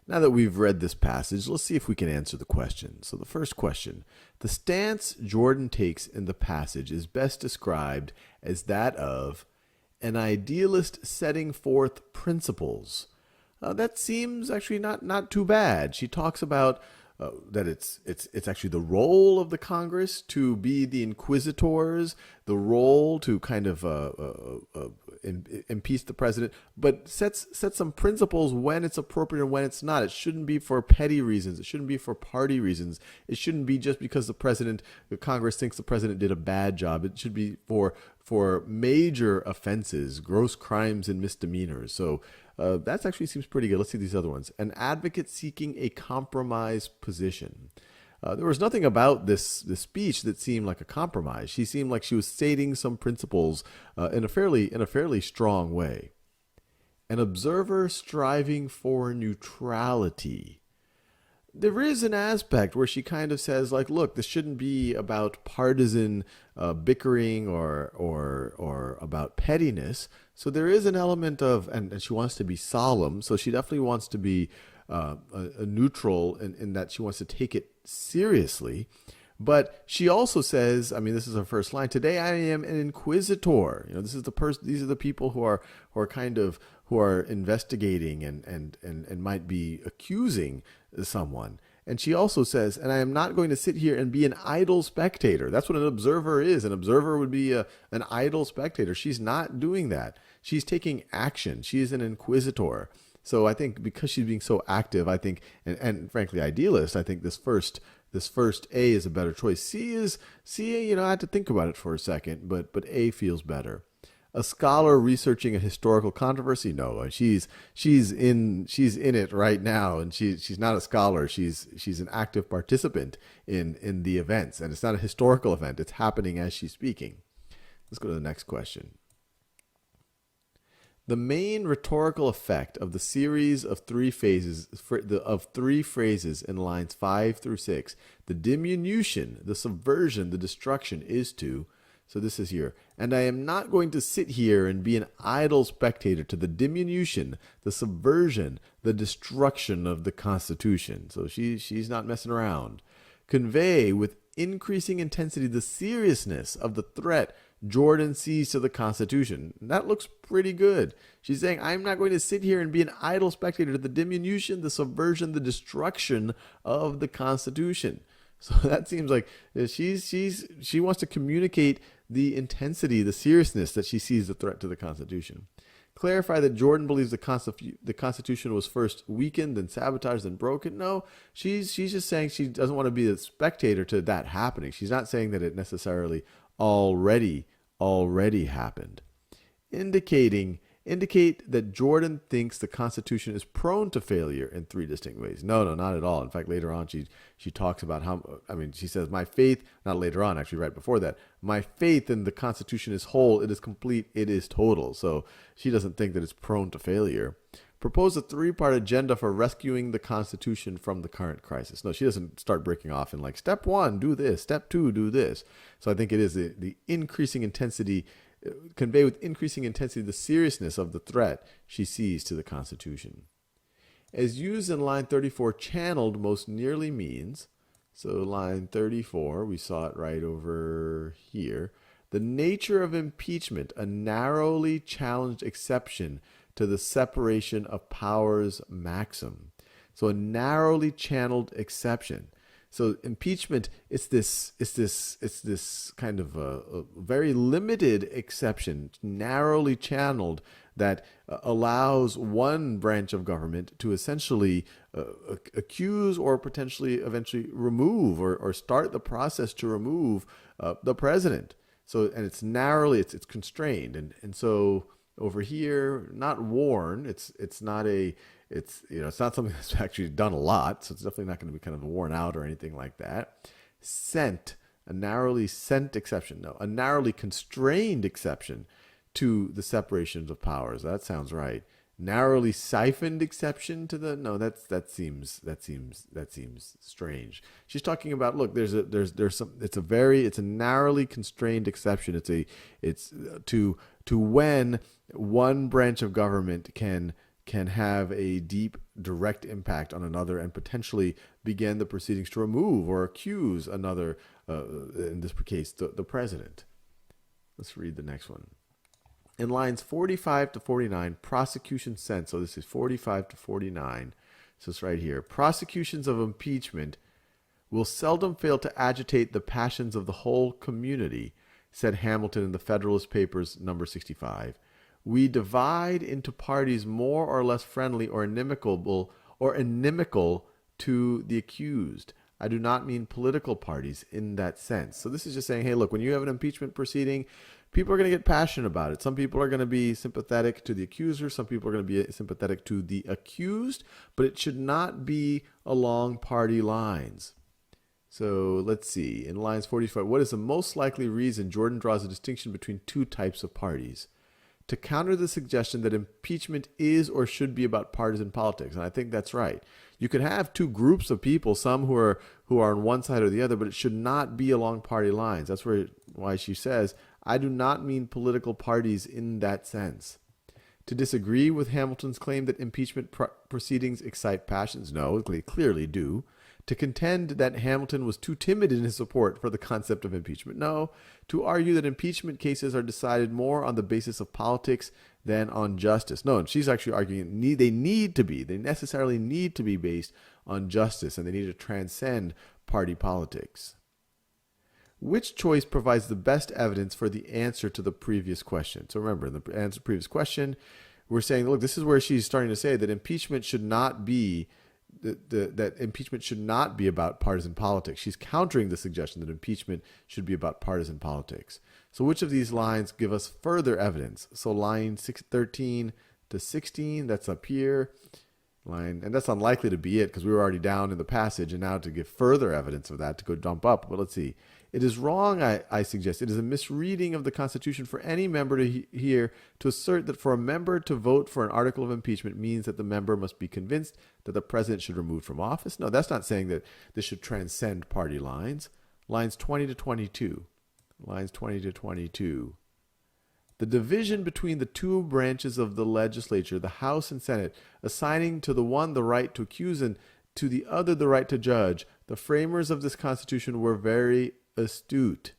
Now that we've read this passage, let's see if we can answer the question. So the first question, the stance Jordan takes in the passage is best described as that of an idealist setting forth principles. That seems actually not too bad. She talks about that it's actually the role of the Congress to be the inquisitors, the role to kind of impeach the president, but sets some principles when it's appropriate and when it's not. It shouldn't be for petty reasons. It shouldn't be for party reasons. It shouldn't be just because the Congress thinks the president did a bad job. It should be for major offenses, gross crimes and misdemeanors. So that actually seems pretty good. Let's see these other ones. An advocate seeking a compromise position. There was nothing about this speech that seemed like a compromise. She seemed like she was stating some principles in a fairly strong way. An observer striving for neutrality. There is an aspect where she kind of says, like, look, this shouldn't be about partisan bickering or about pettiness. So there is an element of, and she wants to be solemn, so she definitely wants to be a neutral in that she wants to take it seriously. But she also says, I mean, this is her first line, today I am an inquisitor. This is these are the people who are investigating and might be accusing someone. And she also says, and I am not going to sit here and be an idle spectator. That's what an observer is. An observer would be an idle spectator. She's not doing that. She's taking action. She is an inquisitor. So I think because she's being so active, I think, and frankly idealist, I think this first A is a better choice. C, I had to think about it for a second, but A feels better. A scholar researching a historical controversy? No, she's in it right now, and she's not a scholar. She's an active participant in the events, and it's not a historical event. It's happening as she's speaking. Let's go to the next question. The main rhetorical effect of the series of three phrases in lines 5 through 6, the diminution, the subversion, the destruction, is to. So this is here. And I am not going to sit here and be an idle spectator to the diminution, the subversion, the destruction of the Constitution. So she's not messing around. Convey with increasing intensity the seriousness of the threat Jordan sees to the Constitution. That looks pretty good. She's saying, I'm not going to sit here and be an idle spectator to the diminution, the subversion, the destruction of the Constitution. So that seems like she wants to communicate the intensity, the seriousness that she sees the threat to the Constitution. Clarify that Jordan believes the Constitution was first weakened, then sabotaged, then broken. No, she's just saying she doesn't want to be a spectator to that happening. She's not saying that it necessarily already happened. Indicate that Jordan thinks the Constitution is prone to failure in three distinct ways. No, not at all. In fact, later on, she talks about she says, my faith, not later on, actually right before that, my faith in the Constitution is whole, it is complete, it is total. So she doesn't think that it's prone to failure. Propose a three-part agenda for rescuing the Constitution from the current crisis. No, she doesn't start breaking off in like, step 1, do this, step 2, do this. So I think it is the increasing intensity, convey with increasing intensity the seriousness of the threat she sees to the Constitution. As used in line 34, channeled most nearly means, so line 34, we saw it right over here, the nature of impeachment, a narrowly challenged exception to the separation of powers maxim. So a narrowly channeled exception. So impeachment, it's this kind of a very limited exception, narrowly channeled, that allows one branch of government to essentially accuse or potentially eventually remove or start the process to remove the president. So, and it's narrowly, it's constrained, and so over here, not worn. It's not something that's actually done a lot. So it's definitely not going to be kind of worn out or anything like that. Sent, a narrowly sent exception. No, a narrowly constrained exception to the separations of powers. That sounds right. Narrowly siphoned exception to the that seems strange. She's talking about, look, it's a narrowly constrained exception. It's to when one branch of government can can have a deep, direct impact on another and potentially begin the proceedings to remove or accuse another, in this case, the president. Let's read the next one. In lines 45 to 49, prosecution sent, so this is 45 to 49, so it's right here. Prosecutions of impeachment will seldom fail to agitate the passions of the whole community, said Hamilton in the Federalist Papers, number 65. We divide into parties more or less friendly or inimical to the accused. I do not mean political parties in that sense. So this is just saying, hey, look, when you have an impeachment proceeding, people are going to get passionate about it. Some people are going to be sympathetic to the accuser. Some people are going to be sympathetic to the accused, but it should not be along party lines. So let's see. In lines 45, what is the most likely reason Jordan draws a distinction between two types of parties? To counter the suggestion that impeachment is or should be about partisan politics. And I think that's right. You could have two groups of people, some who are on one side or the other, but it should not be along party lines. That's why she says, I do not mean political parties in that sense. To disagree with Hamilton's claim that impeachment proceedings excite passions? No, they clearly do. To contend that Hamilton was too timid in his support for the concept of impeachment? No. To argue that impeachment cases are decided more on the basis of politics than on justice? No, and she's actually arguing they necessarily need to be based on justice, and they need to transcend party politics. Which choice provides the best evidence for the answer to the previous question? So remember, in the answer to the previous question, we're saying, look, this is where she's starting to say that impeachment should not be that impeachment should not be about partisan politics. She's countering the suggestion that impeachment should be about partisan politics. So which of these lines give us further evidence? So line 13 to 16, that's up here. And that's unlikely to be it because we were already down in the passage, and now to give further evidence of that, to go jump up. But let's see. It is wrong, I suggest. It is a misreading of the Constitution for any member to assert that for a member to vote for an article of impeachment means that the member must be convinced that the president should be removed from office. No, that's not saying that this should transcend party lines. Lines 20 to 22. Lines 20 to 22. The division between the two branches of the legislature, the House and Senate, assigning to the one the right to accuse and to the other the right to judge, the framers of this Constitution were very astute.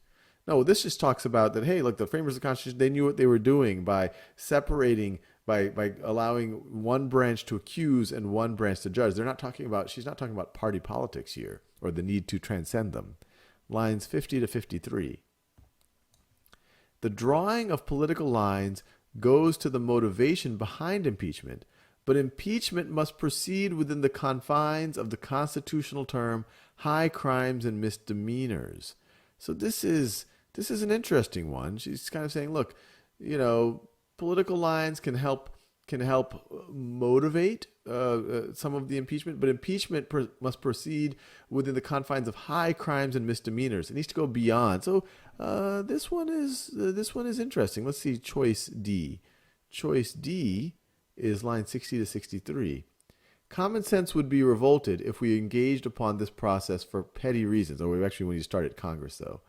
No, this just talks about that, hey, look, the framers of the Constitution, they knew what they were doing by separating, by allowing one branch to accuse and one branch to judge. She's not talking about party politics here, or the need to transcend them. Lines 50 to 53. The drawing of political lines goes to the motivation behind impeachment, but impeachment must proceed within the confines of the constitutional term high crimes and misdemeanors. So this is an interesting one. She's kind of saying, look, political lines can help motivate some of the impeachment, but impeachment must proceed within the confines of high crimes and misdemeanors. It needs to go beyond. So this one is interesting. Let's see choice D. Choice D is line 60 to 63. Common sense would be revolted if we engaged upon this process for petty reasons. Or actually, when you start at Congress, though.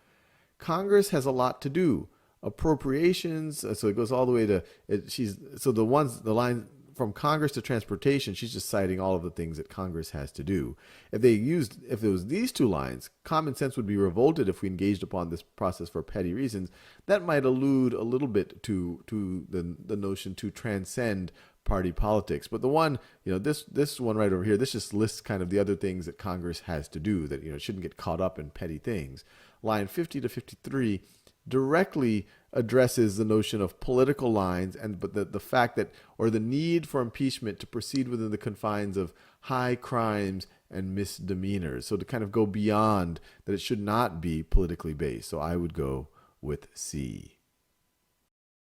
Congress has a lot to do. Appropriations, so it goes all the way to the line from Congress to transportation, she's just citing all of the things that Congress has to do. If it was these two lines, common sense would be revolted if we engaged upon this process for petty reasons. That might allude a little bit to the notion to transcend party politics. But the one, this one right over here, this just lists kind of the other things that Congress has to do that, shouldn't get caught up in petty things. Line 50 to 53 directly addresses the notion of political lines, but the fact that, or the need for impeachment to proceed within the confines of high crimes and misdemeanors. So to kind of go beyond that, it should not be politically based. So I would go with C.